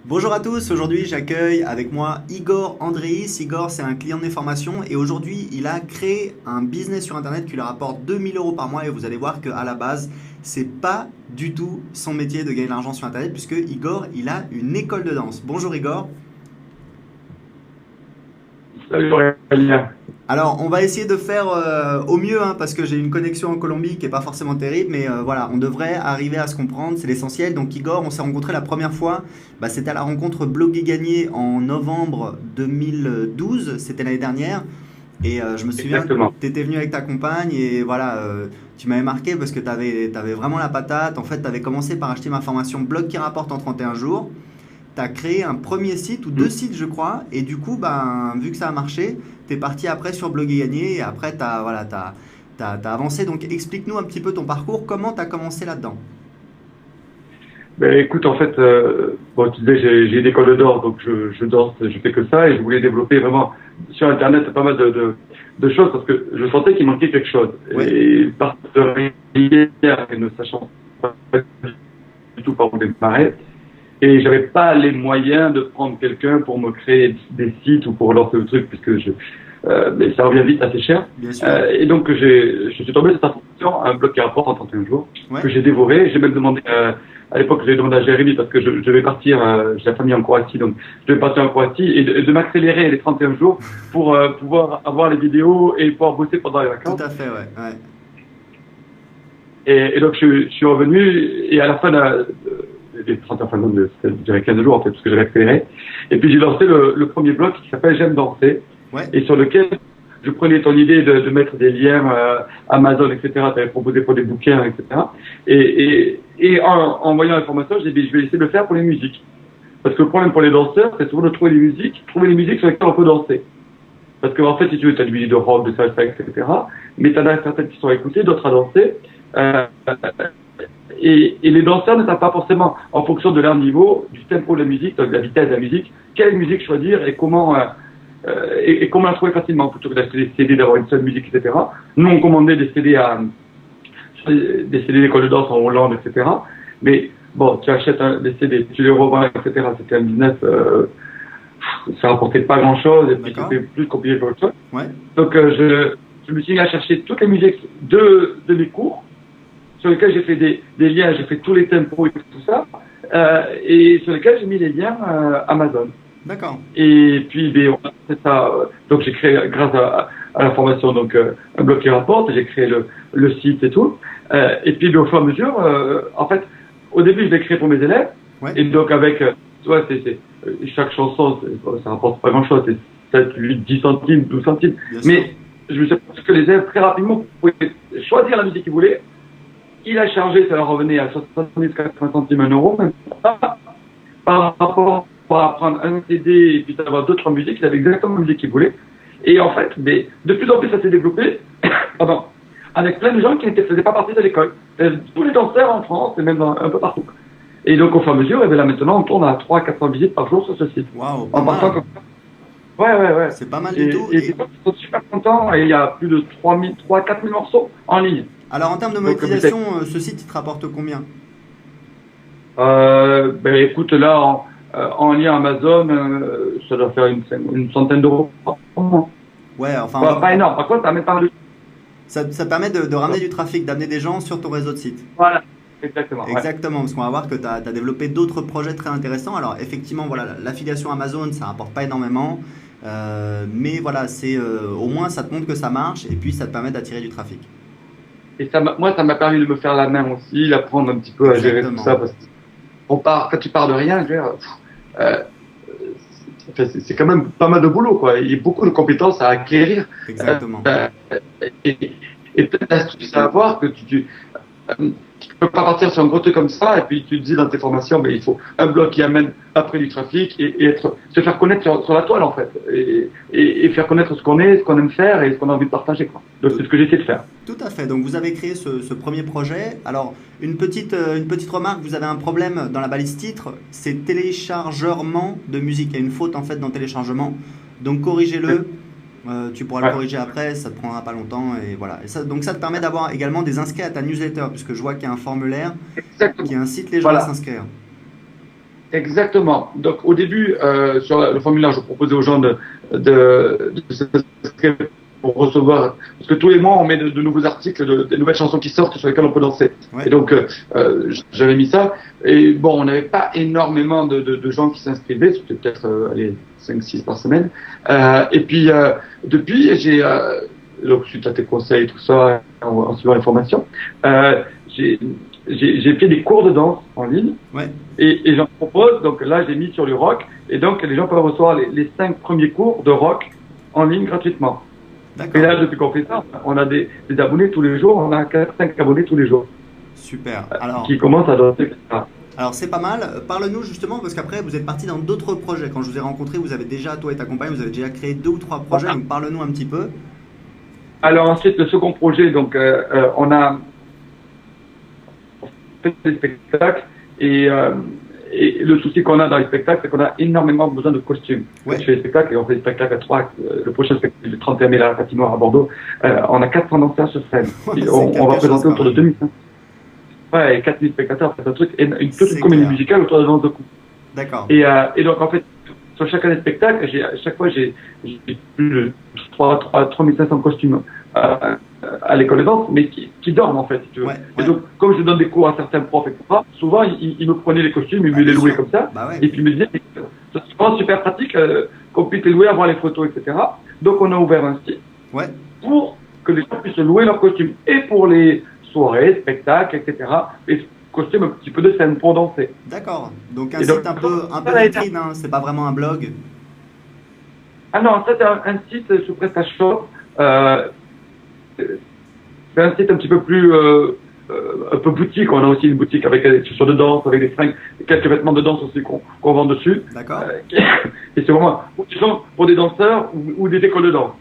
Bonjour à tous, aujourd'hui j'accueille avec moi Igor Andreis. Igor, c'est un client des formations et aujourd'hui il a créé un business sur internet qui lui rapporte 2 000 € par mois et vous allez voir qu'à la base c'est pas du tout son métier de gagner de l'argent sur internet puisque Igor il a une école de danse. Bonjour Igor. Salut Aurélien. Alors on va essayer de faire au mieux hein, parce que j'ai une connexion en Colombie qui est pas forcément terrible mais voilà on devrait arriver à se comprendre, c'est l'essentiel. Donc Igor, on s'est rencontré la première fois, c'était à la rencontre Bloguer Gagné en novembre 2012, c'était l'année dernière. Et je me souviens, Exactement. tu étais venu avec ta compagne et voilà, tu m'avais marqué parce que tu avais vraiment la patate. En fait, tu avais commencé par acheter ma formation Blog qui rapporte en 31 jours. Tu as créé un premier site ou deux Mm. sites, je crois. Et du coup, vu que ça a marché, tu es parti après sur Blog et Gagner. Et après, tu as, voilà, t'as avancé. Donc, explique-nous un petit peu ton parcours. Comment tu as commencé là-dedans? Ben, écoute, en fait, bon, tu disais, j'ai une école de danse, donc je danse, je fais que ça, et je voulais développer vraiment sur Internet pas mal de choses parce que je sentais qu'il manquait quelque chose. Ouais, Et par de rien, et ne sachant pas du tout par où démarrer, et j'avais pas les moyens de prendre quelqu'un pour me créer des sites ou pour lancer le truc, puisque mais ça revient vite assez cher. bien sûr. Et donc je suis tombé sur cette information, un blog qui rapporte en 31 jours, Ouais, que j'ai dévoré. J'ai même demandé, à l'époque, j'ai demandé à Jérémy parce que je vais partir, j'ai la famille en Croatie, donc je vais partir en Croatie et de m'accélérer les 31 jours pour pouvoir avoir les vidéos et pouvoir bosser pendant les tout vacances. à fait, ouais. Ouais. Et donc je suis revenu et à la fin des 30 enfin non, je dirais 15 jours en fait, parce que j'avais accéléré. Et puis j'ai lancé le premier blog qui s'appelle J'aime danser Ouais, et sur lequel je prenais ton idée de mettre des liens Amazon, etc. Tu avais proposé pour des bouquins, etc. Et en voyant l'information, j'ai dit, je vais essayer de le faire pour les musiques. Parce que le problème pour les danseurs, c'est souvent de trouver les musiques sur lesquelles on peut danser. Parce qu'en fait, si tu veux, tu as des musiques de rock, de salsa, etc. Mais tu en as certaines qui sont à écouter, d'autres à danser. Euh, et les danseurs ne savent pas forcément, en fonction de leur niveau, du tempo de la musique, donc de la vitesse de la musique, quelle musique choisir et et comment la trouver facilement, plutôt que d'acheter des CD, d'avoir une seule musique, etc. Nous, on commandait des CD des CD d'école de danse en Hollande, etc. Mais bon, tu achètes des CD, tu les revends, etc. C'était un business, ça rapportait pas grand-chose et puis d'accord. c'était plus compliqué qu'autre chose. Ouais, Donc je me suis mis à chercher toutes les musiques de mes cours sur lesquels j'ai fait des liens, j'ai fait tous les tempos et tout ça, et sur lesquels j'ai mis les liens Amazon. d'accord. Et puis, on a fait ça, donc j'ai créé, grâce à la formation, donc un blog qui rapporte, j'ai créé le site et tout. Et puis, au fur et à mesure, en fait, au début, je l'ai créé pour mes élèves, Ouais, et donc avec, ouais, chaque chanson, ça rapporte pas grand-chose, c'est 7, 8, 10 centimes, 12 centimes. bien sûr. Mais je me suis aperçu que les élèves, très rapidement, pouvaient choisir la musique qu'ils voulaient. Il a chargé, ça leur revenait à 70, 80 centimes, 1 euro, même pas, par rapport à prendre un CD et puis d'avoir d'autres musiques, il avait exactement la musique qu'il voulait. Et en fait, mais de plus en plus, ça s'est développé, pardon, avec plein de gens qui ne faisaient pas partie de l'école. Tous les danseurs en France et même un peu partout. Et donc, au fur et à mesure, et bien là maintenant, on tourne à 300-400 visites par jour sur ce site. Waouh, pas En partant mal. comme ça. Ouais, ouais, ouais. C'est pas mal du tout. Et des gens qui sont super contents et il y a plus de 4 000 morceaux en ligne. Alors, en termes de Donc, monétisation, ce site, il te rapporte combien? ben écoute, là, en lien Amazon, ça doit faire une centaine d'euros par mois. Ouais, enfin, Pas énorme. Par contre, ça m'est pas. ça permet de ramener du trafic, d'amener des gens sur ton réseau de sites. Voilà, exactement. Ouais. Exactement, parce qu'on va voir que tu as développé d'autres projets très intéressants. Alors, effectivement, voilà, l'affiliation Amazon, ça rapporte pas énormément. Mais voilà, au moins, ça te montre que ça marche et puis ça te permet d'attirer du trafic. Et moi, ça m'a permis de me faire la main aussi, d'apprendre un petit peu à gérer tout Exactement. ça. Parce que quand tu pars de rien, je veux dire, euh, c'est quand même pas mal de boulot, quoi. Il y a beaucoup de compétences à acquérir. Euh, Exactement. euh, et et peut-être l'astuce à avoir que tu peux pas partir sur un gros truc comme ça et puis tu te dis dans tes formations, mais il faut un blog qui amène après du trafic et se faire connaître sur la toile en fait et faire connaître ce qu'on est, ce qu'on aime faire et ce qu'on a envie de partager, quoi. Donc c'est ce que j'essaie de faire. Tout à fait. Donc, vous avez créé ce premier projet. Alors, une petite remarque, vous avez un problème dans la balise titre, c'est téléchargement de musique. Il y a une faute en fait dans téléchargement. Donc, corrigez-le. Tu pourras le Ouais, corriger après, ça te prendra pas longtemps et voilà. Donc ça te permet d'avoir également des inscrits à ta newsletter puisque je vois qu'il y a un formulaire qui exactement. incite les gens à Voilà. s'inscrire. Exactement. Donc au début, sur le formulaire, je proposais aux gens de s'inscrire pour recevoir, parce que tous les mois, on met de nouveaux articles, des nouvelles chansons qui sortent sur lesquelles on peut danser. Ouais. Et donc, j'avais mis ça. Et bon, on n'avait pas énormément de gens qui s'inscrivaient, c'était peut-être allez, 5-6 par semaine. Et puis, depuis, donc suite à tes conseils, tout ça, en suivant les formations, j'ai fait des cours de danse en ligne. Ouais. Et j'en propose, donc là j'ai mis sur le rock, et donc les gens peuvent recevoir les 5 premiers cours de rock en ligne gratuitement. Et là, depuis qu'on fait ça, on a des abonnés tous les jours, on a 4-5 abonnés tous les jours. Super. Alors, qui commencent à danser, etc. Alors c'est pas mal. Parle-nous justement, parce qu'après vous êtes parti dans d'autres projets. Quand je vous ai rencontré, vous avez déjà, toi et ta compagne, vous avez déjà créé 2 ou 3 projets, donc parle-nous un petit peu. Alors ensuite, le second projet, donc on a fait des spectacles, et le souci qu'on a dans les spectacles, c'est qu'on a énormément besoin de costumes. Ouais. Je fais des spectacles, et on fait des spectacles à 3, le prochain spectacle le 31 mai à la patinoire à Bordeaux, on a 400 danseurs sur scène. On va présenter autour de 2500. Ouais, et 4000 spectateurs, c'est un truc, toute une comédie musicale autour de danse de couple. D'accord. Et donc en fait, sur chacun des spectacles, à chaque fois j'ai plus de 3500 costumes à l'école de danse, mais qui dorment en fait, si tu veux. Ouais. Et donc, comme je donne des cours à certains profs, etc., souvent ils me prenaient les costumes, ils me les louaient comme ça, et puis ils me disaient, c'est vraiment super pratique qu'on puisse les louer, avoir les photos, etc. Donc on a ouvert un site pour que les gens puissent louer leurs costumes, et pour les soirées, spectacles, etc. Et costumes un petit peu de scène pour danser. D'accord. Donc un site un peu vitrine, hein, c'est pas vraiment un blog. Ah non, ça c'est un site sous PrestaShop. C'est un site un petit peu plus un peu boutique. On a aussi une boutique avec des chaussures de danse, avec des fringues, quelques vêtements de danse aussi qu'on vend dessus. D'accord. Et c'est vraiment pour des danseurs ou des écoles de danse.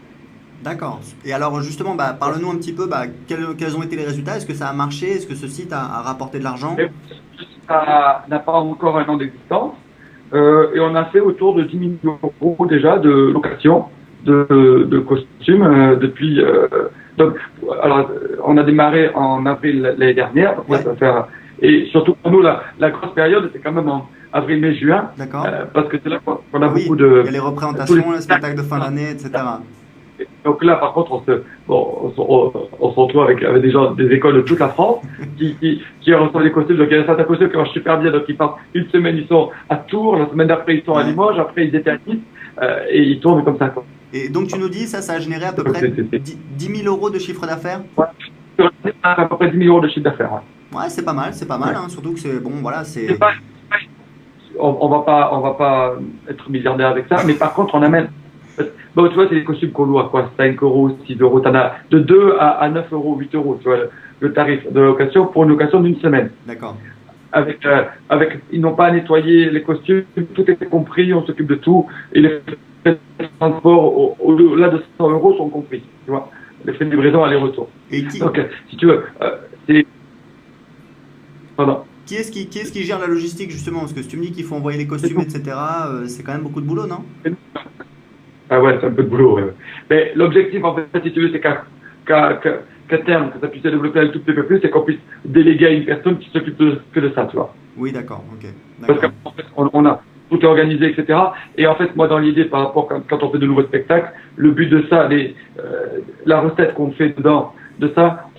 D'accord. Et alors justement, parle-nous un petit peu, quels ont été les résultats? Est-ce que ça a marché? Est-ce que ce site a rapporté de l'argent? Ça n'a pas encore un an d'existence. Et on a fait autour de 10 millions d'euros déjà de location de costumes depuis. Donc, alors, on a démarré en avril l'année dernière. Donc ça va faire, et surtout pour nous, la grosse période, c'est quand même en avril, mai, juin. D'accord. Parce que c'est là qu'on a beaucoup de. Il y a les représentations, les spectacles de fin d'année, etc. Donc là, par contre, on se retrouve avec des gens des écoles de toute la France qui reçoivent des costumes. Donc il y a certains costumes qui marchent super bien. Donc ils partent une semaine, ils sont à Tours, la semaine d'après ils sont à Limoges, après ils étaient à Nice, et ils tournent comme ça. Et donc tu nous dis, ça a généré à peu près 10 000 euros de chiffre d'affaires? Ouais, à peu près 10 000 euros de chiffre d'affaires. Ouais, c'est pas mal, hein, surtout que c'est bon, voilà, c'est. On va pas être milliardaire avec ça, mais par contre on amène. Bon, tu vois, c'est des costumes qu'on loue à quoi? 5 euros, 6 euros. T'en as de 2 à 9 euros, 8 euros, tu vois, le tarif de location pour une location d'une semaine. D'accord. Ils n'ont pas à nettoyer les costumes, tout est compris, on s'occupe de tout. Et les frais de transport au-delà de 100 euros sont compris, tu vois. Les frais de livraison aller-retour. Donc, si tu veux, c'est. Pardon. Qui est-ce qui gère la logistique, justement? Parce que si tu me dis qu'il faut envoyer les costumes, etc., c'est quand même beaucoup de boulot, non? Ah ouais, c'est un peu de boulot. Mais l'objectif, en fait, si tu veux, c'est qu'à terme, que ça puisse se développer un tout petit peu plus, c'est qu'on puisse déléguer à une personne qui s'occupe que de ça, tu vois. Oui, d'accord, ok. Parce qu'en fait, on a tout est organisé, etc. Et en fait, moi, dans l'idée, par rapport quand on fait de nouveaux spectacles, le but de ça, la recette qu'on fait dedans, de ça,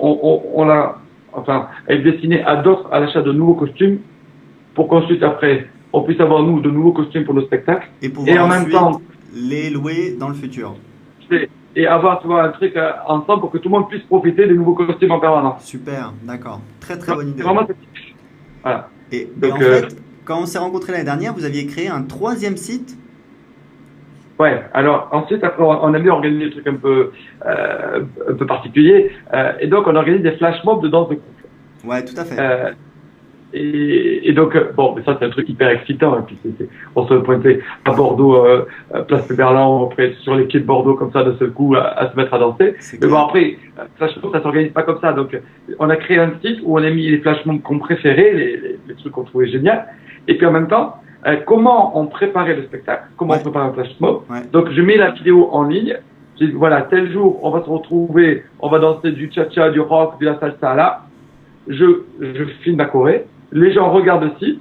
elle est destinée à l'achat de nouveaux costumes, pour qu'ensuite, après, on puisse avoir, nous, de nouveaux costumes pour nos spectacles. Et en même temps, les louer dans le futur. Et avoir, tu vois, un truc ensemble pour que tout le monde puisse profiter des nouveaux costumes en permanence. Super, d'accord. Très bonne idée. Vraiment, voilà. Et en fait, quand on s'est rencontrés l'année dernière, vous aviez créé un 3e site. Ouais, alors ensuite, après, on a mieux organisé des trucs un peu particuliers. Et donc, on organise des flash mobs de danse de couple. Ouais, tout à fait. Et donc, bon, mais ça, c'est un truc hyper excitant. Et puis, on se pointait à Bordeaux, place de Berlin, après, sur les quais de Bordeaux, comme ça, de ce coup, à se mettre à danser. Mais bon, après, ça s'organise pas comme ça. Donc, on a créé un site où on a mis les flash mobs qu'on préférait, les trucs qu'on trouvait géniaux. Et puis, en même temps, comment on préparait le spectacle, comment on prépare un flash mob. Donc, je mets la vidéo en ligne. J'ai dit, voilà, tel jour, on va se retrouver, on va danser du cha-cha, du rock, de la salsa, là. Je filme la Corée. Les gens regardent le site,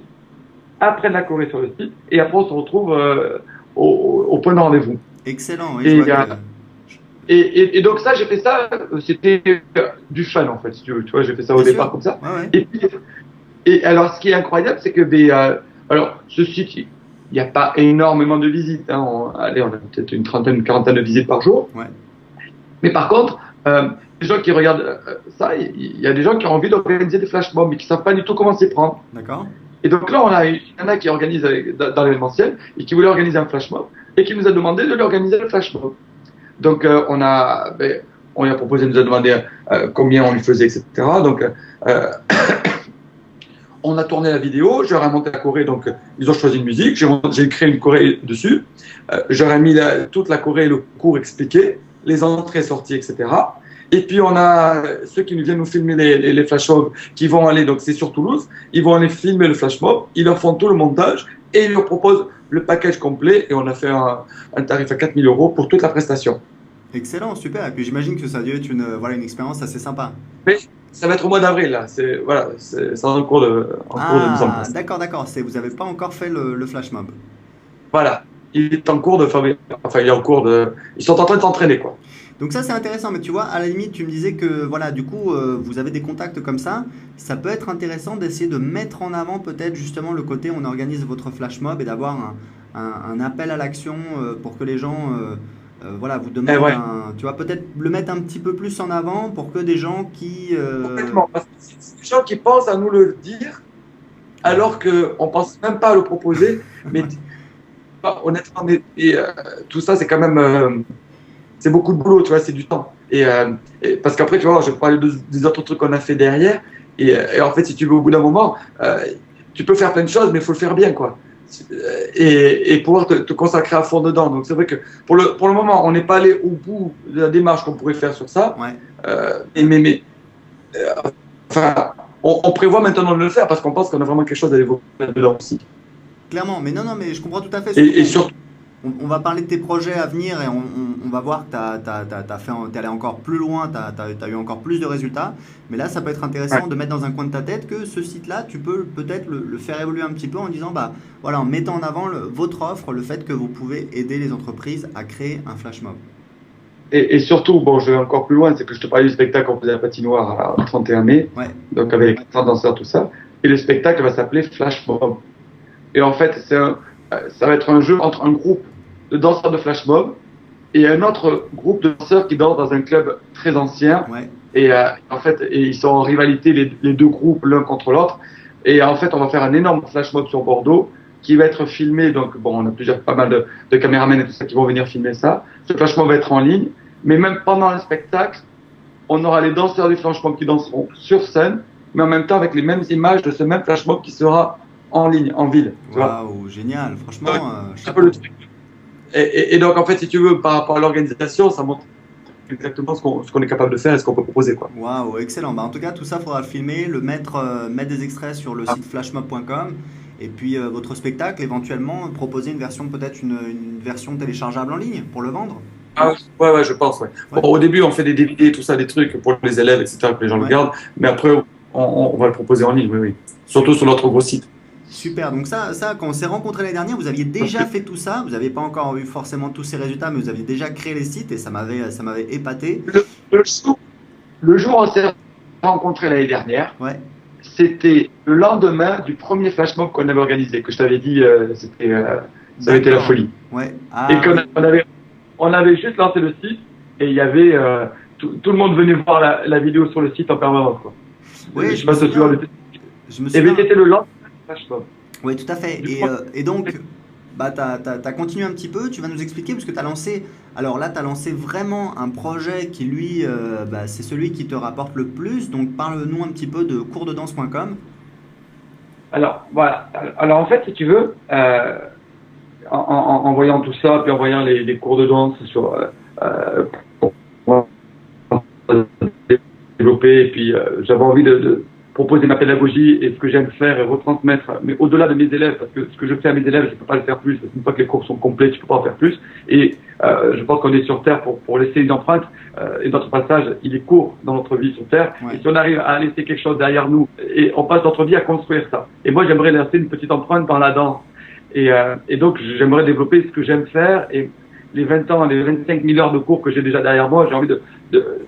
apprennent la choré sur le site, et après on se retrouve au point de rendez-vous. Excellent, oui, je Et, vois que... et donc ça, j'ai fait ça, c'était du fun en fait, si tu veux. Tu vois, j'ai fait ça au Bien départ sûr. comme ça. Ouais, ouais. Et puis, et alors, ce qui est incroyable, c'est que alors, ce site, il n'y a pas énormément de visites. Hein. Allez, on a peut-être une trentaine, une quarantaine de visites par jour. Ouais. Mais par contre, les gens qui regardent ça, il y a des gens qui ont envie d'organiser des flash mobs, mais qui ne savent pas du tout comment s'y prendre. D'accord. Et donc là, il y en a qui organisent dans l'événementiel et qui voulaient organiser un flash mob et qui nous a demandé de lui organiser le flash mob. Donc on lui a proposé, il nous a demandé combien on lui faisait, etc. Donc on a tourné la vidéo, je leur ai monté la choré, donc ils ont choisi une musique, j'ai créé une choré dessus, je leur ai mis toute la choré, le cours expliqué, les entrées, sorties, etc. Et puis on a ceux qui viennent nous filmer les flash mobs qui vont aller, donc c'est sur Toulouse, ils vont aller filmer le flash mob, ils leur font tout le montage et ils leur proposent le package complet et on a fait un tarif à 4 000 € pour toute la prestation. Excellent, super. Et puis j'imagine que ça a dû être voilà, une expérience assez sympa. Mais ça va être au mois d'avril là, c'est en cours de mise en Ah, place. d'accord, d'accord. Vous n'avez pas encore fait le flash mob. Voilà, il est en cours de fabrication, enfin il est en cours de, ils sont en train de s'entraîner quoi. Donc ça c'est intéressant, mais tu vois, à la limite tu me disais que voilà, du coup vous avez des contacts comme ça peut être intéressant d'essayer de mettre en avant peut-être justement le côté on organise votre flash mob et d'avoir un appel à l'action pour que les gens voilà, vous Eh demandent ouais, tu vois, peut-être le mettre un petit peu plus en avant pour que des gens qui complètement. Parce que c'est des gens qui pensent à nous le dire ouais, alors qu'on pense même pas à le proposer, mais ouais, honnêtement, tout ça c'est quand même c'est beaucoup de boulot, tu vois, c'est du temps. Parce qu'après, tu vois, je vais parler des autres trucs qu'on a fait derrière. Et en fait, si tu veux, au bout d'un moment, tu peux faire plein de choses, mais il faut le faire bien, quoi. Et pouvoir te consacrer à fond dedans. Donc, c'est vrai que pour le moment, on n'est pas allé au bout de la démarche qu'on pourrait faire sur ça. ouais. Mais enfin, on prévoit maintenant de le faire parce qu'on pense qu'on a vraiment quelque chose à développer dedans aussi. Clairement, mais non, non, mais je comprends tout à fait. Surtout Et qu'on surtout, on va parler de tes projets à venir et on va voir que t'es allé encore plus loin, t'as eu encore plus de résultats. Mais là, ça peut être ouais. intéressant de mettre dans un coin de ta tête que ce site-là, tu peux peut-être le faire évoluer un petit peu en disant, bah voilà, en mettant en avant votre offre, le fait que vous pouvez aider les entreprises à créer un flash mob. Et surtout, bon, je vais encore plus loin, c'est que je te parlais du spectacle qu'on faisait à la patinoire le 31 mai, Ouais, donc avec les 30 danseurs, tout ça. Et le spectacle va s'appeler Flash Mob. Et en fait, ça va être un jeu entre un groupe de danseurs de Flash Mob et un autre groupe de danseurs qui dansent dans un club très ancien. ouais. Et en fait, ils sont en rivalité les deux groupes l'un contre l'autre. Et en fait, on va faire un énorme Flash Mob sur Bordeaux qui va être filmé. Donc, bon, on a pas mal de caméramans et tout ça qui vont venir filmer ça. Ce Flash Mob va être en ligne. Mais même pendant le spectacle, on aura les danseurs du Flash Mob qui danseront sur scène, mais en même temps avec les mêmes images de ce même Flash Mob qui sera en ligne, en ville. Tu vois? Waouh, génial. Franchement, C'est un peu le chapeau. truc. Et donc, en fait, si tu veux, par rapport à l'organisation, ça montre exactement ce qu'on est capable de faire et ce qu'on peut proposer, quoi. Waouh, excellent. Bah, en tout cas, tout ça, il faudra le filmer, mettre des extraits sur le Ah, site flashmob.com et puis votre spectacle, éventuellement, proposer une version, peut-être une version téléchargeable en ligne pour le vendre. ouais, je pense, ouais. Bon, Ouais, au début, on fait des DVD, tout ça, des trucs pour les élèves, etc., que les gens le ouais. regardent, mais après, on va le proposer en ligne, oui, oui. Surtout sur notre gros site. Super. Donc ça, quand on s'est rencontrés l'année dernière, vous aviez déjà fait tout ça. Vous n'avez pas encore eu forcément tous ces résultats, mais vous aviez déjà créé les sites et ça m'avait épaté. Le jour, le jour où on s'est rencontrés l'année dernière, Ouais. c'était le lendemain du premier flash mob qu'on avait organisé, que je t'avais dit, ça avait été la D'accord. folie. Ouais. Et Ah qu'on oui. on avait juste lancé le site et il y avait tout le monde venait voir la vidéo sur le site en permanence, quoi. Oui, Je sais je me pas si tu vois souviens. Je me Et bien, souviens. c'était le lendemain du flash mob. Oui, tout à fait. Du Et donc, bah, t'as continué un petit peu, tu vas nous expliquer, parce que tu as lancé, alors là, tu as lancé vraiment un projet qui, lui, bah, c'est celui qui te rapporte le plus. Donc, parle-nous un petit peu de coursdedance.com. Alors, voilà. Alors, en fait, si tu veux, en voyant tout ça, puis en voyant les cours de danse sur, pour développer, et puis j'avais envie proposer ma pédagogie et ce que j'aime faire et retransmettre, mais au-delà de mes élèves, parce que ce que je fais à mes élèves, je peux pas le faire plus, parce qu'une fois que les cours sont complets, je peux pas en faire plus. Et je pense qu'on est sur Terre pour laisser une empreinte, et notre passage, il est court dans notre vie sur Terre. Ouais. Et si on arrive à laisser quelque chose derrière nous, et on passe notre vie à construire ça. Et moi, j'aimerais laisser une petite empreinte dans la danse. Et donc, j'aimerais développer ce que j'aime faire, et les 20 ans, les 25 000 heures de cours que j'ai déjà derrière moi, j'ai envie de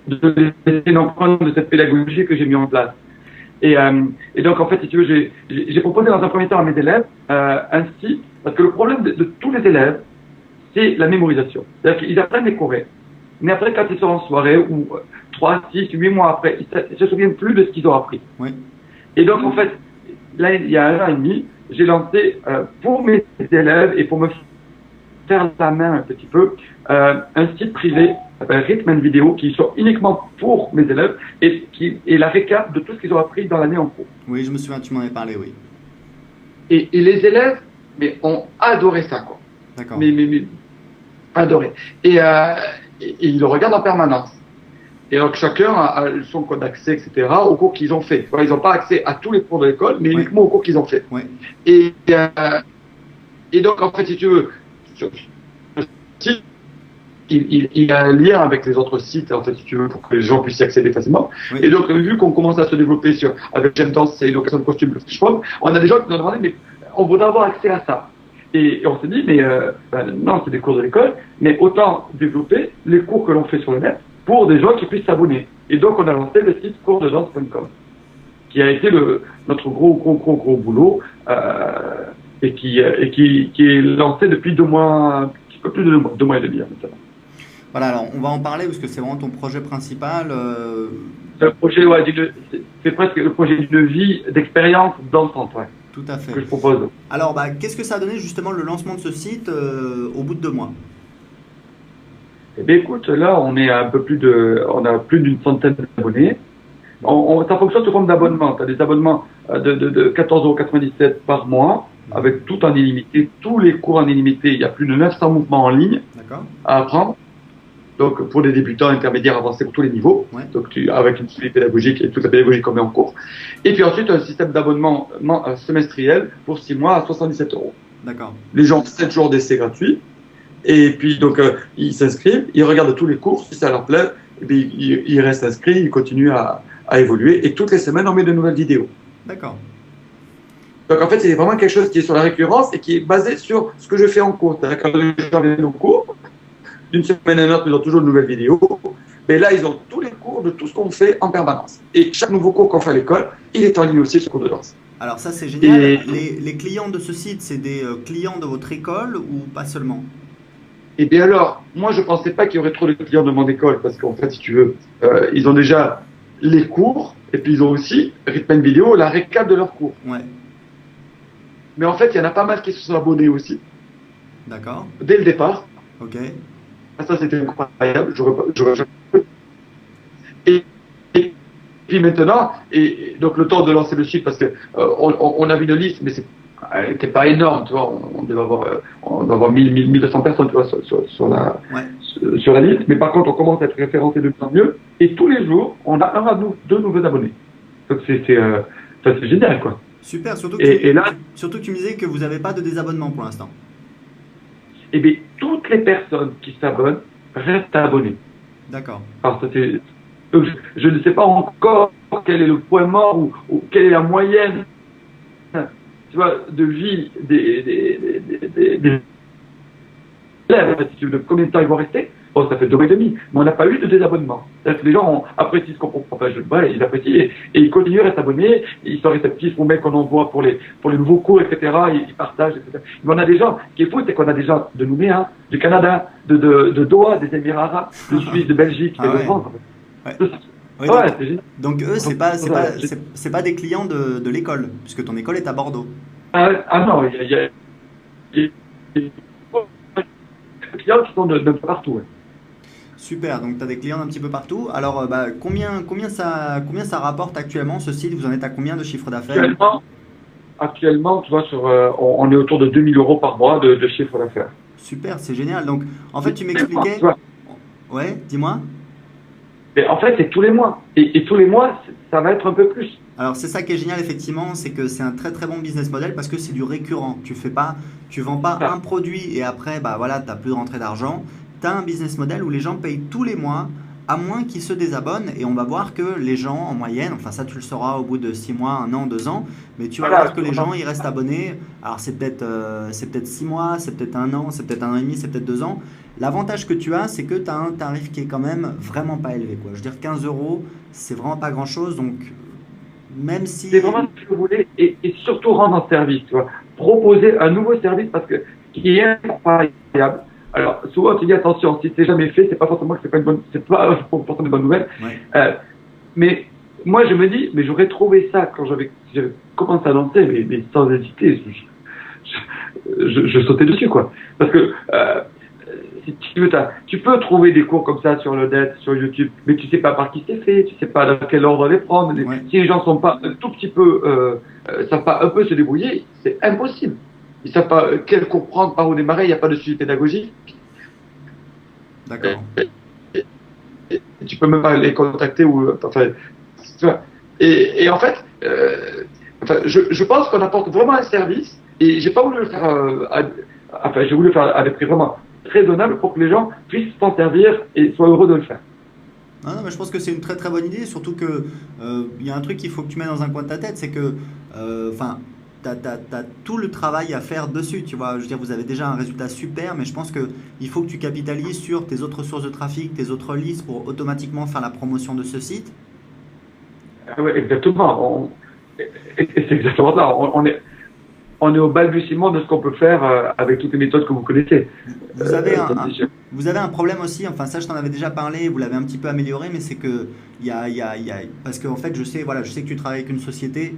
laisser une empreinte de cette pédagogie que j'ai mis en place. Et donc, en fait, si tu veux, j'ai proposé dans un premier temps à mes élèves un site, parce que le problème de tous les élèves, c'est la mémorisation. C'est-à-dire qu'ils apprennent les coréens, mais après, quand ils sont en soirée, ou 3, 6, 8 mois après, ils se souviennent plus de ce qu'ils ont appris. Oui. Et donc, en fait, là, il y a 1 an et demi, j'ai lancé pour mes élèves et pour me faire la main un petit peu, un site privé qui s'appelle Rhythm & Video, qui sont uniquement pour mes élèves et qui est la récap de tout ce qu'ils ont appris dans l'année en cours. Oui, je me souviens, tu m'en avais parlé, oui. Et les élèves ont adoré ça, quoi. D'accord. Mais adoré. Et ils le regardent en permanence. Et donc chacun a son code d'accès, etc., aux cours qu'ils ont fait. Ils n'ont pas accès à tous les cours de l'école, mais uniquement aux cours qu'ils ont fait. Ouais. Et donc, en fait, si tu veux, sur le site, il y a un lien avec les autres sites, en fait, si tu veux, pour que les gens puissent y accéder facilement. Oui. Et donc, vu qu'on commence à se développer avec J'aime danser et l'occasion de costume, on a des gens qui nous ont demandé, mais on voudrait avoir accès à ça. Et on s'est dit, mais non, c'est des cours de l'école, mais autant développer les cours que l'on fait sur le net pour des gens qui puissent s'abonner. Et donc, on a lancé le site coursdedance.com, qui a été notre gros boulot, et qui est lancé depuis 2 mois, un petit peu plus de 2 mois et demi maintenant. Voilà, alors on va en parler parce que c'est vraiment ton projet principal. C'est un projet, ouais, c'est presque le projet d'une vie d'expérience dansante, ouais, Tout à fait. que je propose. Alors, qu'est-ce que ça a donné justement le lancement de ce site au bout de 2 mois? Eh bien, écoute, là, on a plus d'une centaine d'abonnés. Ça fonctionne sous forme d'abonnement. Tu as des abonnements de 14,97 € par mois, avec tout en illimité, tous les cours en illimité. Il y a plus de 900 mouvements en ligne à apprendre. Donc, pour les débutants, intermédiaires, avancés, pour tous les niveaux. Ouais. Donc, avec une suivi pédagogique et toute la pédagogie qu'on met en cours. Et puis ensuite, un système d'abonnement semestriel pour 6 mois à 77 €. D'accord. Les gens ont 7 jours d'essai gratuits. Et puis, donc, ils s'inscrivent, ils regardent tous les cours, si ça leur plaît, et puis ils restent inscrits, ils continuent à évoluer. Et toutes les semaines, on met de nouvelles vidéos. D'accord. Donc, en fait, c'est vraiment quelque chose qui est sur la récurrence et qui est basé sur ce que je fais en cours. C'est-à-dire que quand les gens viennent au cours, d'une semaine à une autre, ils ont toujours de nouvelles vidéos. Mais là, ils ont tous les cours de tout ce qu'on fait en permanence. Et chaque nouveau cours qu'on fait à l'école, il est en ligne aussi sur cours de danse. Alors ça, c'est génial. Et les clients de ce site, c'est des clients de votre école ou pas seulement? Eh bien alors, moi je pensais pas qu'il y aurait trop de clients de mon école, parce qu'en fait, si tu veux, ils ont déjà les cours, et puis ils ont aussi, Rhythm & Video, la récap de leurs cours. Ouais. Mais en fait, il y en a pas mal qui se sont abonnés aussi. D'accord. Dès le départ. Ok. Ça, c'était incroyable. Et puis maintenant, et donc le temps de lancer le site, parce que on avait une liste, mais elle n'était pas énorme, tu vois, on doit avoir 1200 personnes, tu vois, sur la liste, mais par contre, on commence à être référencé de plus en mieux, et tous les jours, on a 1 à 2 nouveaux abonnés. Donc c'est génial, quoi. Super, surtout que tu me disais que vous n'avez pas de désabonnement pour l'instant. Eh bien, toutes les personnes qui s'abonnent restent abonnées. D'accord. Donc, je ne sais pas encore quel est le point mort ou quelle est la moyenne, tu vois, de vie des élèves, si tu veux, de combien de temps ils vont rester. Bon, ça fait 2 mois et demi, mais on n'a pas eu de désabonnement. C'est-à-dire que les gens apprécient ce qu'on propose, ils apprécient et ils continuent à s'abonner, ils sont réceptifs aux mails qu'on envoie pour les nouveaux cours, etc. Ils partagent, etc. Mais on a des gens, ce qui est fou, c'est qu'on a des gens de Nouméa, du Canada, de Doha, des Émirats Arabes, de Suisse, de Belgique, et de France. Oui, donc eux, c'est pas des clients de l'école, puisque ton école est à Bordeaux. Non, il y a des clients qui sont de partout. Ouais. Super, donc tu as des clients d'un petit peu partout. Alors, combien ça rapporte actuellement ce site? Vous en êtes à combien de chiffre d'affaires? Actuellement, tu vois, on est autour de 2 000 € par mois de chiffre d'affaires. Super, c'est génial. Donc, en fait, tu m'expliquais... Ouais, dis-moi. Mais en fait, c'est tous les mois. Et tous les mois, ça va être un peu plus. Alors c'est ça qui est génial effectivement, c'est que c'est un très très bon business model parce que c'est du récurrent. Tu vends pas un Ah, produit et après bah voilà, t'as plus de rentrée d'argent. Tu as un business model où les gens payent tous les mois, à moins qu'ils se désabonnent et on va voir que les gens en moyenne, enfin ça tu le sauras au bout de 6 mois, 1 an, 2 ans, mais tu vas voir voilà, que les gens ils restent abonnés. Alors c'est peut-être 6 mois, c'est peut-être 1 an, c'est peut-être 1 an et demi, c'est peut-être 2 ans. L'avantage que tu as, c'est que tu as un tarif qui est quand même vraiment pas élevé, quoi. Je veux dire 15 euros, c'est vraiment pas grand-chose, donc même c'est si... vraiment ce que je voulais et surtout rendre un service, tu vois. Proposer un nouveau service parce que qui est incroyable. Alors, souvent, tu dis attention, si c'est jamais fait, c'est pas forcément que c'est pas une bonne, c'est pas forcément une bonne nouvelle. Ouais. Euh, mais moi, je me dis, mais j'aurais trouvé ça quand j'avais commencé à lancer, mais sans hésiter, je sautais dessus, quoi. Parce que si tu veux, tu peux trouver des cours comme ça sur le net, sur YouTube, mais tu sais pas par qui c'est fait, tu sais pas dans quel ordre les prendre. Ouais. Si les gens sont pas un tout petit peu, savent pas un peu se débrouiller, c'est impossible. Ils savent pas quel cours prendre, par où démarrer, il n'y a pas de suivi pédagogique. D'accord. Et tu peux même pas les contacter ou, enfin, tu vois. Et en fait, enfin, je pense qu'on apporte vraiment un service et j'ai pas voulu le faire, enfin, j'ai voulu le faire à des prix vraiment raisonnables pour que les gens puissent s'en servir et soient heureux de le faire. Ah non, mais je pense que c'est une très très bonne idée, surtout que il y a un truc qu'il faut que tu mets dans un coin de ta tête, c'est que enfin, t'as tout le travail à faire dessus, tu vois. Je veux dire, vous avez déjà un résultat super, mais je pense que il faut que tu capitalises sur tes autres sources de trafic, tes autres listes pour automatiquement faire la promotion de ce site. Ah ouais, exactement. Et c'est exactement ça. On est au balbutiement de ce qu'on peut faire avec toutes les méthodes que vous connaissez. Vous avez Ça, c'est sûr. vous avez un problème aussi, enfin ça je t'en avais déjà parlé, vous l'avez un petit peu amélioré, mais c'est que parce qu'en fait je sais, voilà, je sais que tu travailles avec une société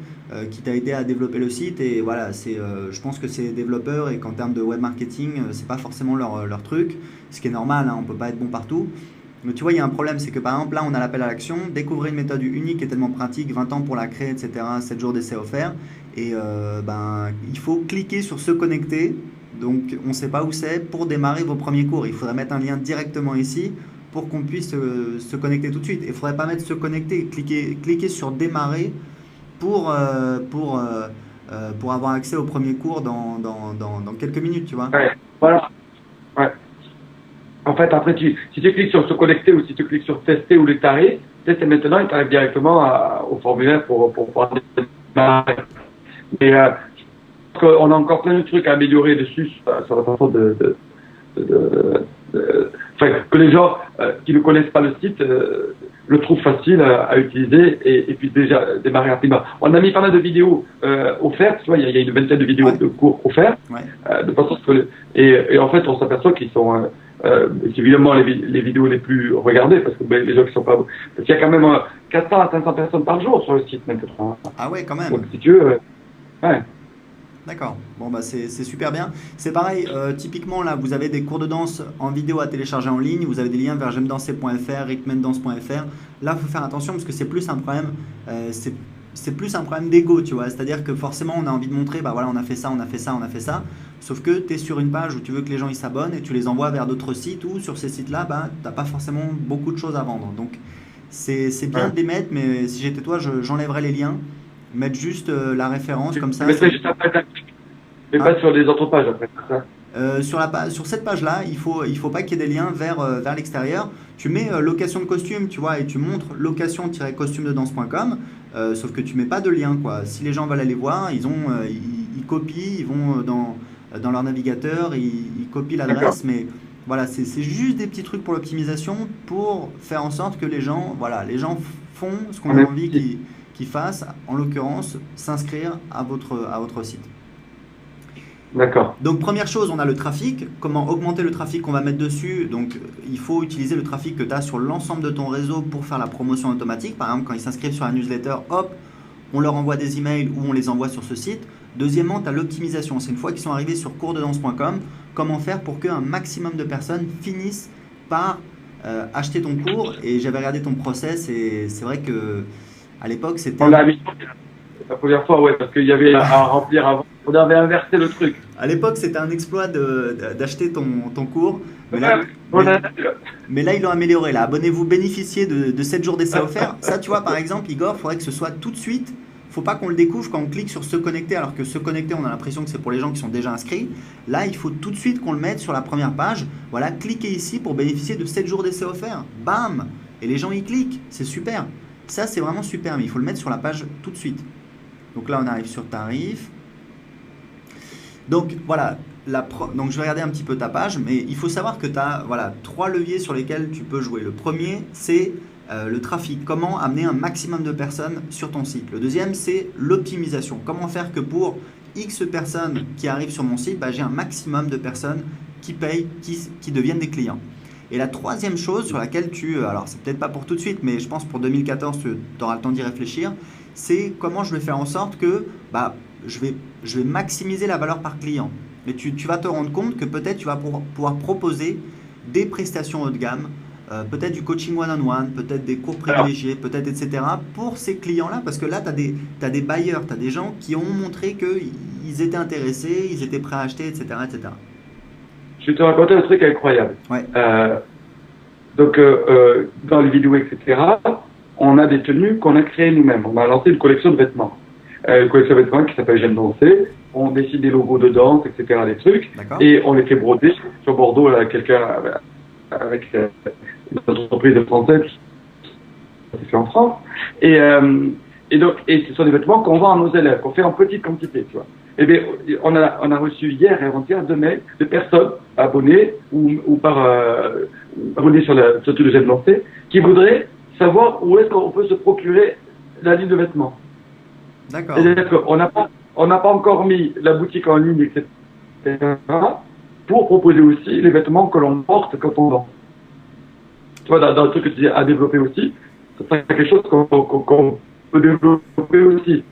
qui t'a aidé à développer le site et voilà, je pense que c'est développeurs et qu'en termes de web marketing, c'est pas forcément leur truc, ce qui est normal, hein, on peut pas être bon partout. Mais tu vois, il y a un problème, c'est que par exemple, là, on a l'appel à l'action, découvrir une méthode unique et tellement pratique, 20 ans pour la créer, etc., 7 jours d'essai offerts. Et ben, il faut cliquer sur se connecter. Donc, on ne sait pas où c'est pour démarrer vos premiers cours. Il faudrait mettre un lien directement ici pour qu'on puisse se connecter tout de suite. Il ne faudrait pas mettre se connecter, cliquer sur démarrer pour avoir accès au premier cours dans quelques minutes, tu vois. Ouais, voilà. Ouais. En fait, après, si tu cliques sur se connecter ou si tu cliques sur tester ou les tarifs, tester maintenant, il t'arrive directement au formulaire pour pouvoir démarrer. Mais je pense qu'on a encore plein de trucs à améliorer dessus sur la façon enfin, que les gens qui ne connaissent pas le site le trouvent facile à utiliser et puis déjà démarrer rapidement. On a mis pas mal de vidéos offertes, tu vois, il y a une vingtaine de vidéos Ouais. de cours offerts, Ouais. de façon à ce que et en fait on s'aperçoit qu'ils sont c'est évidemment les vidéos les plus regardées parce que les gens qui sont pas parce qu'il y a quand même 400 à 500 personnes par jour sur le site maintenant. Ah ouais, quand Donc même. si tu veux, ouais. D'accord. Bon, bah c'est super bien. C'est pareil, typiquement là, vous avez des cours de danse en vidéo à télécharger en ligne, vous avez des liens vers j'aimedanser.fr, rythmandance.fr. Là, il faut faire attention parce que c'est plus un problème, c'est plus un problème d'ego, tu vois. C'est-à-dire que forcément, on a envie de montrer, bah voilà, on a fait ça, on a fait ça, on a fait ça. Sauf que tu es sur une page où tu veux que les gens ils s'abonnent et tu les envoies vers d'autres sites où sur ces sites-là, bah, tu n'as pas forcément beaucoup de choses à vendre. Donc, c'est bien Ouais. de les mettre, mais si j'étais toi, j'enlèverais les liens, mettre juste la référence, comme Tu ça. mettrais juste après, mais Hein? pas sur les autres pages après, c'est ça. Sur cette page-là, il faut pas qu'il y ait des liens vers l'extérieur. Tu mets location de costume, tu vois, et tu montres location-costume-de-danse.com, sauf que tu mets pas de lien, quoi. Si les gens veulent aller voir, ils copient, ils vont dans leur navigateur, ils copient D'accord. l'adresse, mais voilà, c'est juste des petits trucs pour l'optimisation, pour faire en sorte que les gens, voilà, les gens font ce qu'on On a est envie petit. qu'ils fassent, en l'occurrence, s'inscrire à votre site. D'accord. Donc première chose, on a le trafic. Comment augmenter le trafic qu'on va mettre dessus? Donc il faut utiliser le trafic que tu as sur l'ensemble de ton réseau pour faire la promotion automatique. Par exemple, quand ils s'inscrivent sur la newsletter, hop, on leur envoie des emails ou on les envoie sur ce site. Deuxièmement, tu as l'optimisation. C'est une fois qu'ils sont arrivés sur coursdedance.com, comment faire pour qu'un maximum de personnes finissent par acheter ton cours. Et j'avais regardé ton process et c'est vrai que à l'époque, c'était On l'a mis la première fois, ouais, parce qu'il y avait à remplir avant. On avait inversé le truc. à l'époque, c'était un exploit d'acheter ton cours. Mais là, Ouais, on mais, a- Mais là, ils l'ont amélioré. Là, abonnez-vous, bénéficiez de 7 jours d'essai offert. Ça, tu vois, par exemple, Igor, il faudrait que ce soit tout de suite faut pas qu'on le découvre quand on clique sur se connecter, alors que se connecter, on a l'impression que c'est pour les gens qui sont déjà inscrits. Là, il faut tout de suite qu'on le mette sur la première page. Voilà, cliquez ici pour bénéficier de 7 jours d'essai offerts. Bam! Et les gens y cliquent, c'est super. Ça, c'est vraiment super, mais il faut le mettre sur la page tout de suite. Donc là, on arrive sur tarif. Donc voilà, donc je vais regarder un petit peu ta page, mais il faut savoir que tu as voilà, 3 leviers sur lesquels tu peux jouer. Le premier, c'est le trafic, comment amener un maximum de personnes sur ton site. Le deuxième, c'est l'optimisation, comment faire que pour X personnes qui arrivent sur mon site, j'ai un maximum de personnes qui payent, qui deviennent des clients. Et la troisième chose sur laquelle alors c'est peut-être pas pour tout de suite, mais je pense pour 2014, tu auras le temps d'y réfléchir, c'est comment je vais faire en sorte que je vais maximiser la valeur par client. Et tu vas te rendre compte que peut-être tu vas pouvoir proposer des prestations haut de gamme, peut-être du coaching one-on-one, peut-être des cours privilégiés, peut-être etc. pour ces clients-là, parce que là, tu as des buyers, tu as des gens qui ont montré qu'ils étaient intéressés, ils étaient prêts à acheter, etc. etc. Je vais te raconter un truc incroyable. Ouais. Donc, dans les vidéos, etc., on a des tenues qu'on a créées nous-mêmes. On a lancé une collection de vêtements. Une collection de vêtements qui s'appelle J'aime danser. On décide des logos de danse, etc., des trucs. Et on les fait broder. Sur Bordeaux, là, quelqu'un avec une entreprise française, c'est fait en France. Et ce sont des vêtements qu'on vend à nos élèves, qu'on fait en petite quantité, tu vois. Eh bien, on a reçu hier et avant-hier 2 mails de personnes abonnées ou abonnées sur le site de J'aime danser qui voudraient savoir où est-ce qu'on peut se procurer la ligne de vêtements. D'accord. C'est-à-dire qu'on n'a pas encore mis la boutique en ligne, etc. pour proposer aussi les vêtements que l'on porte quand on vend. Tu vois, dans le truc que tu dis à développer aussi, c'est quelque chose qu'on peut développer aussi,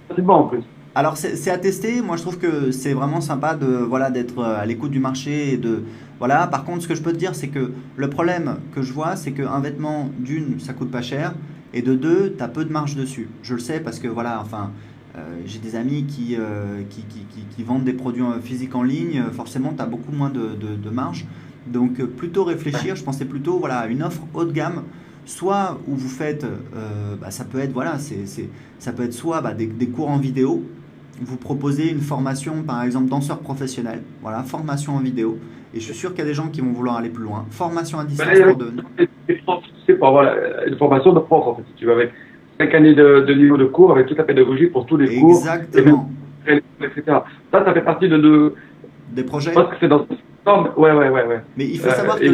facilement en plus. Alors c'est à tester, moi je trouve que c'est vraiment sympa d'être à l'écoute du marché et voilà. Par contre, ce que je peux te dire, c'est que le problème que je vois, c'est qu'un vêtement, d'une, ça coûte pas cher, et de deux, tu as peu de marge dessus. Je le sais parce que voilà, enfin, j'ai des amis qui vendent des produits physiques en ligne, forcément tu as beaucoup moins de marge. Donc plutôt réfléchir, je pensais plutôt voilà, à une offre haut de gamme, soit où vous faites, ça peut être voilà, ça peut être soit des cours en vidéo. Vous proposez une formation, par exemple, danseur professionnel. Voilà, formation en vidéo. Et je suis sûr qu'il y a des gens qui vont vouloir aller plus loin. Formation à distance pour devenir. C'est pas voilà, une formation de prof, en fait, si tu veux, avec 5 années de niveau de cours, avec toute la pédagogie pour tous les cours. Exactement. Etc. Ça fait partie des projets. Parce que c'est dans ouais. Mais il faut savoir que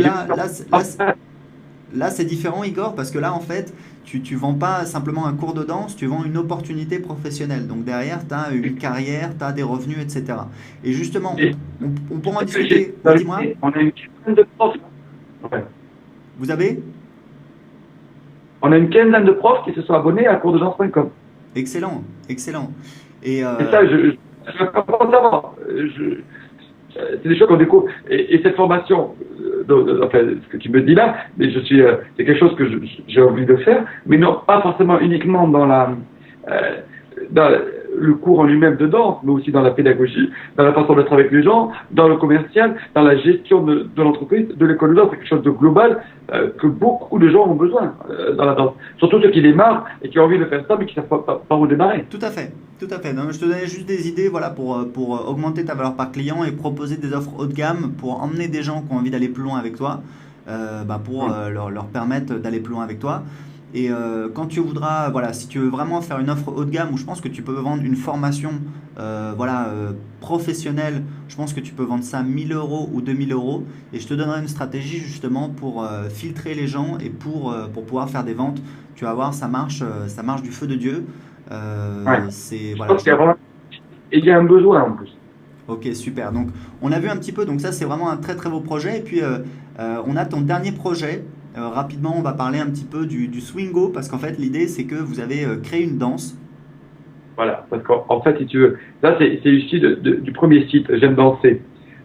là, c'est différent, Igor, parce que là, en fait, tu vends pas simplement un cours de danse, tu vends une opportunité professionnelle. Donc derrière, tu as une carrière, tu as des revenus, etc. Et justement, on pourra en discuter. Dis-moi. On a une quinzaine de profs. Ouais. Vous avez? On a une quinzaine de profs qui se sont abonnés à coursdedance.com. Excellent, excellent. Et ça, je ne veux pas savoir. C'est des choses qu'on découvre. Et cette formation, enfin, ce que tu me dis là, mais c'est quelque chose que j'ai envie de faire, mais non pas forcément uniquement dans le cours en lui-même de danse, mais aussi dans la pédagogie, dans la façon d'être avec les gens, dans le commercial, dans la gestion de l'entreprise, de l'école de danse. C'est quelque chose de global que beaucoup de gens ont besoin dans la danse. Surtout ceux qui démarrent et qui ont envie de faire ça, mais qui ne savent pas où démarrer. Tout à fait. Tout à fait. Non, je te donnais juste des idées voilà, pour augmenter ta valeur par client et proposer des offres haut de gamme pour emmener des gens qui ont envie d'aller plus loin avec toi, pour leur permettre d'aller plus loin avec toi. Et quand tu voudras, voilà, si tu veux vraiment faire une offre haut de gamme où je pense que tu peux vendre une formation professionnelle, je pense que tu peux vendre ça 1000 € ou 2000 €. Et je te donnerai une stratégie justement pour filtrer les gens et pour pouvoir faire des ventes. Tu vas voir, ça marche du feu de Dieu. Voilà, et il y a un besoin en plus. Ok, super. Donc, on a vu un petit peu. Donc, ça, c'est vraiment un très, très beau projet. Et puis, on a ton dernier projet. Rapidement, on va parler un petit peu du swingo parce qu'en fait, l'idée, c'est que vous avez créé une danse. Voilà, parce qu'en fait, si tu veux, là, c'est issu du premier site, J'aime danser.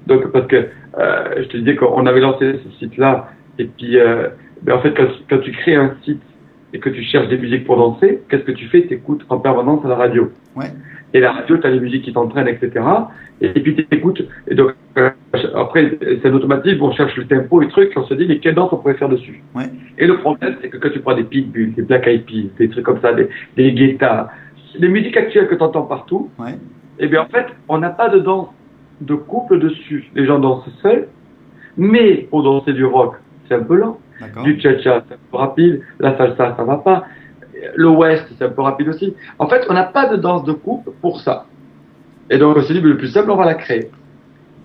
Donc, parce que je te disais qu'on avait lancé ce site-là. Et puis, en fait, quand tu crées un site et que tu cherches des musiques pour danser, qu'est-ce que tu fais? Tu écoutes en permanence à la radio. Ouais. Et la radio, tu as les musiques qui t'entraînent, etc. Et puis tu écoutes. Et donc, après, c'est un automatisme, on cherche le tempo et trucs, on se dit, mais quelle danse on pourrait faire dessus? Ouais. Et le problème, c'est que quand tu prends des Pitbull, des Black Eyed Peas, des trucs comme ça, des Guetta, les musiques actuelles que tu entends partout, Ouais, eh bien, en fait, on n'a pas de danse de couple dessus. Les gens dansent seuls, mais pour danser du rock, c'est un peu lent. d'accord. Du cha-cha, c'est un peu rapide. La salsa, ça va pas. Le west, c'est un peu rapide aussi. En fait, on n'a pas de danse de couple pour ça. Et donc, on s'est dit, le plus simple, on va la créer.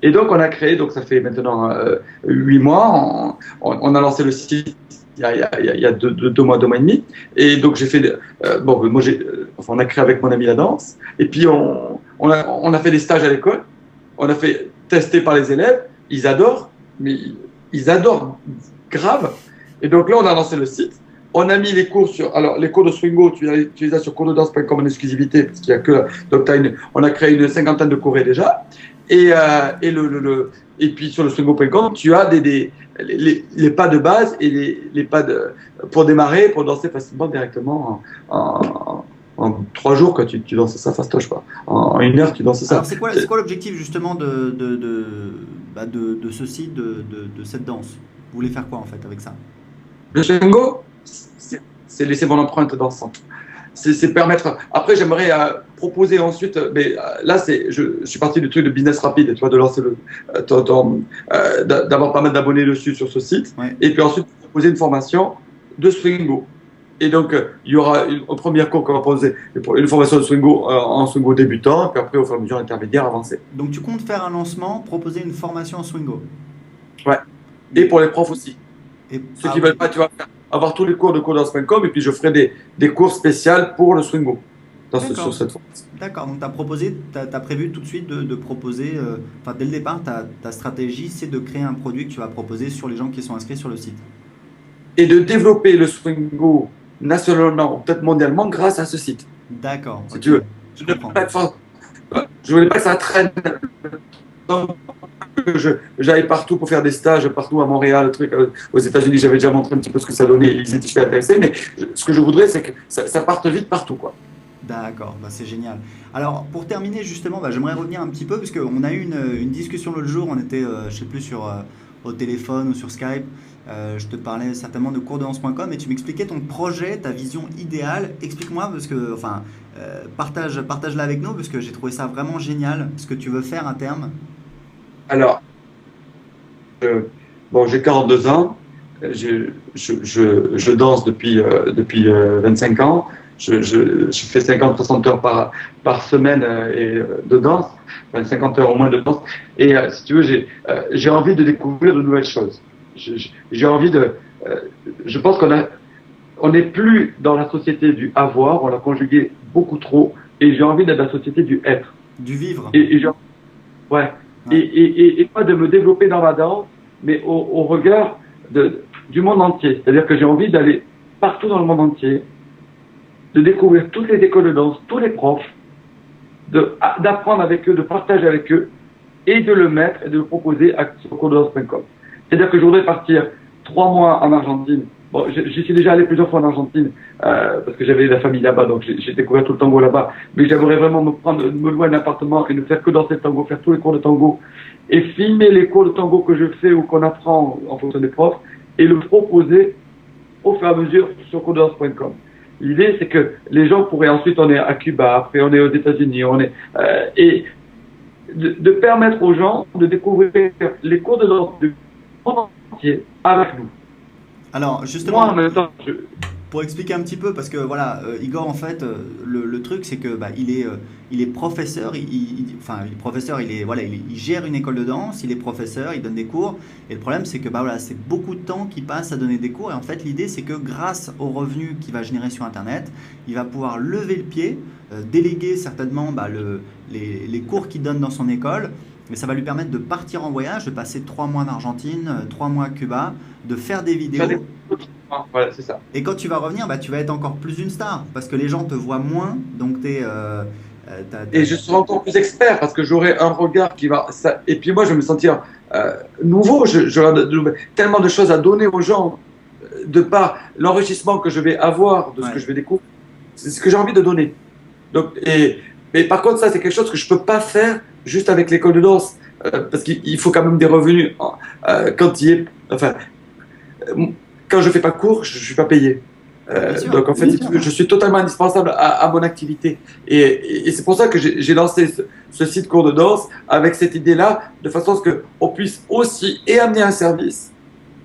Et donc, on a créé, donc ça fait maintenant 8 mois, on a lancé le site il y a deux mois, 2 mois et demi. Et donc, j'ai fait, bon, moi, enfin, on a créé avec mon ami la danse. Et puis, on a fait des stages à l'école. On a fait tester par les élèves. Ils adorent, mais ils adorent grave. Et donc là, on a lancé le site. On a mis les cours sur. Alors, les cours de Swingo, tu les as sur coursdedance.com en exclusivité, parce qu'il y a que. Donc, on a créé une cinquantaine de cours déjà. Et puis, sur le Swingo.com, tu as les pas de base et les pas pour démarrer, pour danser facilement directement en 3 jours, quand tu danses ça fastoche, quoi. En 1 heure, tu danses ça. Alors, c'est quoi l'objectif justement de ce site, de cette danse? Vous voulez faire quoi en fait avec ça? Le Swingo, c'est laisser mon empreinte dansante. C'est permettre. Après, j'aimerais proposer ensuite. Mais là, je suis parti du truc de business rapide, tu vois, de lancer d'avoir pas mal d'abonnés dessus sur ce site, Ouais. et puis ensuite proposer une formation de Swingo. Et donc, il y aura un premier cours qu'on va proposer, une formation de Swingo en Swingo débutant, puis après, au fur et à mesure intermédiaire, avancé. Donc tu comptes faire un lancement, proposer une formation en Swingo. Ouais. Et pour les profs aussi. Et, Ceux qui veulent pas, tu vois, avoir tous les cours de coursdance.com, et puis je ferai des cours spéciaux pour le Swingo sur cette formation. D'accord, donc tu as prévu tout de suite de proposer, enfin dès le départ, ta stratégie c'est de créer un produit que tu vas proposer sur les gens qui sont inscrits sur le site. Et de développer le Swingo nationalement, peut-être mondialement, grâce à ce site. D'accord, Si ok, tu veux. je Je ne comprends. voulais pas, je voulais pas que ça traîne. J'allais partout pour faire des stages, partout à Montréal, truc, aux États-Unis, j'avais déjà montré un petit peu ce que ça donnait, ils étaient super intéressés, mais ce que je voudrais, c'est que ça parte vite partout, quoi. D'accord, bah c'est génial. Alors pour terminer justement, bah, j'aimerais revenir un petit peu parce qu'on a eu une discussion l'autre jour, on était, je sais plus, au téléphone ou sur Skype. Je te parlais certainement de coursdedance.com et tu m'expliquais ton projet, ta vision idéale. Explique-moi parce que, enfin, partage-la avec nous parce que j'ai trouvé ça vraiment génial, ce que tu veux faire à terme. Alors, bon, j'ai 42 ans, je danse depuis 25 ans, je fais 50-60 heures par semaine de danse, enfin, 50 heures au moins de danse, et si tu veux, j'ai envie de découvrir de nouvelles choses. J'ai envie je pense on n'est plus dans la société du avoir, on l'a conjugué beaucoup trop, et j'ai envie d'être dans la société du être. Du vivre. Ouais. Ouais. Et pas de me développer dans la danse, mais au regard du monde entier. C'est-à-dire que j'ai envie d'aller partout dans le monde entier, de découvrir toutes les écoles de danse, tous les profs, d'apprendre avec eux, de partager avec eux, et de le mettre et de le proposer sur coursdedance.com. C'est-à-dire que je voudrais partir 3 mois en Argentine. Bon, j'y suis déjà allé plusieurs fois en Argentine, parce que j'avais la famille là-bas, donc j'ai découvert tout le tango là-bas. Mais j'aimerais vraiment me louer un appartement et ne faire que danser le tango, faire tous les cours de tango, et filmer les cours de tango que je fais ou qu'on apprend en fonction des profs, et le proposer au fur et à mesure sur coursdedance.com. L'idée, c'est que les gens pourraient ensuite, on est à Cuba, après on est aux États-Unis, et de permettre aux gens de découvrir les cours de danse du monde entier avec nous. Alors Moi, justement, en même temps, pour expliquer un petit peu, parce que voilà, Igor, en fait, le truc, c'est que bah, il est professeur, enfin, il est professeur, voilà, il gère une école de danse, il est professeur, il donne des cours. Et le problème, c'est que bah, voilà, c'est beaucoup de temps qu'il passe à donner des cours. Et en fait, l'idée, c'est que grâce aux revenus qu'il va générer sur Internet, il va pouvoir lever le pied, déléguer certainement bah, les cours qu'il donne dans son école. Mais ça va lui permettre de partir en voyage, de passer 3 mois en Argentine, 3 mois à Cuba, de faire des vidéos. voilà, c'est ça. Et quand tu vas revenir, bah, tu vas être encore plus une star parce que les gens te voient moins. Donc, Et je serai encore plus expert parce que j'aurai un regard qui va. Et puis moi, je vais me sentir nouveau. J'aurai tellement de choses à donner aux gens de par l'enrichissement que je vais avoir de ce que je vais découvrir. C'est ce que j'ai envie de donner. Donc, mais par contre, ça, c'est quelque chose que je ne peux pas faire juste avec l'école de danse parce qu'il faut quand même des revenus. Quand je ne fais pas cours, je ne suis pas payé. Bien sûr, Donc en fait, bien si sûr. tu veux, je suis totalement indispensable à mon activité. Et c'est pour ça que j'ai lancé ce site cours de danse avec cette idée-là, de façon à ce qu'on puisse aussi et amener un service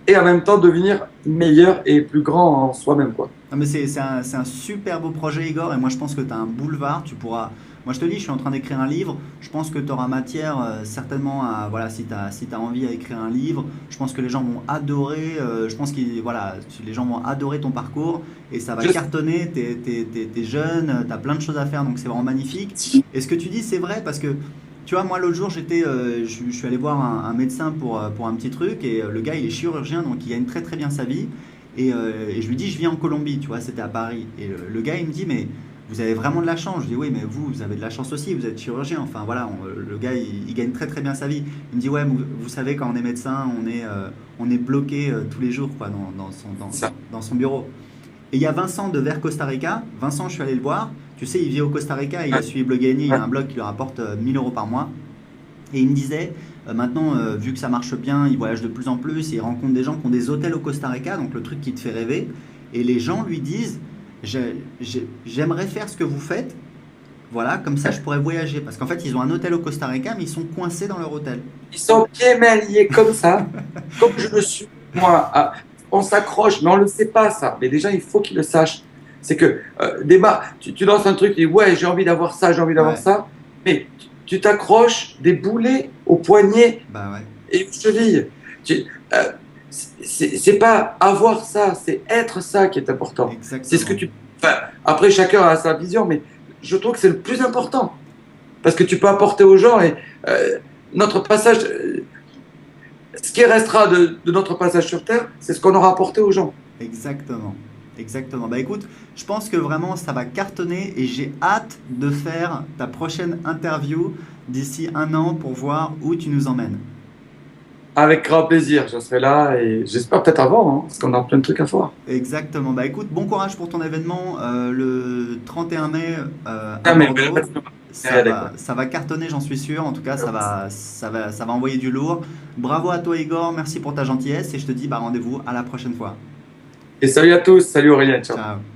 et en même temps devenir meilleur et plus grand en soi-même, quoi. Non, mais c'est un super beau projet, Igor, et moi je pense que tu as un boulevard. Tu pourras. Moi je te dis, je suis en train d'écrire un livre. Je pense que tu auras matière certainement à. Voilà, si tu as envie à écrire un livre, je pense que les gens vont adorer. Je pense que voilà, les gens vont adorer ton parcours et ça va Je cartonner. T'es jeune, tu as plein de choses à faire, donc c'est vraiment magnifique. Et ce que tu dis, c'est vrai parce que. Tu vois, moi l'autre jour, je suis allé voir un médecin pour un petit truc et le gars il est chirurgien donc il gagne très très bien sa vie. Et je lui dis, je vis en Colombie, tu vois, c'était à Paris. Et le gars, il me dit, mais vous avez vraiment de la chance. Je dis, oui, mais vous avez de la chance aussi, vous êtes chirurgien. Enfin, voilà, le gars, il gagne très très bien sa vie. Il me dit, ouais, vous savez, quand on est médecin, on est bloqué tous les jours, quoi, ça. dans son bureau. Et il y a Vincent de Vers Costa Rica. Vincent, je suis allé le voir. Tu sais, il vit au Costa Rica, il a Ouais, suivi Blog Gagné, il ouais. a un blog qui lui rapporte 1 000 € par mois. Et il me disait, maintenant, vu que ça marche bien, il voyage de plus en plus, et il rencontre des gens qui ont des hôtels au Costa Rica, donc le truc qui te fait rêver. Et les gens lui disent, j'aimerais faire ce que vous faites, voilà, comme ça je pourrais voyager. Parce qu'en fait, ils ont un hôtel au Costa Rica, mais ils sont coincés dans leur hôtel. Ils sont pieds mains liés comme ça, comme je le suis, moi. On s'accroche, mais on ne le sait pas, ça. Mais déjà, il faut qu'ils le sachent. C'est que, tu lances un truc, tu dis, ouais, j'ai envie d'avoir ça, j'ai envie d'avoir Ouais, ça, mais tu t'accroches des boulets au poignet bah ouais, et aux chevilles. Tu, euh, c'est pas avoir ça, c'est être ça qui est important. C'est ce que exactement. tu. Enfin, après, chacun a sa vision, mais je trouve que c'est le plus important. Parce que tu peux apporter aux gens et notre passage, ce qui restera de notre passage sur Terre, c'est ce qu'on aura apporté aux gens. Exactement. Exactement. Bah écoute, je pense que vraiment ça va cartonner et j'ai hâte de faire ta prochaine interview d'ici 1 an pour voir où tu nous emmènes. Avec grand plaisir, je serai là et j'espère peut-être avant, hein, parce qu'on a plein de trucs à voir. Exactement. Bah écoute, bon courage pour ton événement le 31 mai à Ah, mais Bordeaux. d'accord. Ça va cartonner, j'en suis sûr. En tout cas, ça va envoyer du lourd. Bravo à toi, Igor. Merci pour ta gentillesse et je te dis bah, rendez-vous à la prochaine fois. Et salut à tous, salut Aurélien, ciao. Ciao.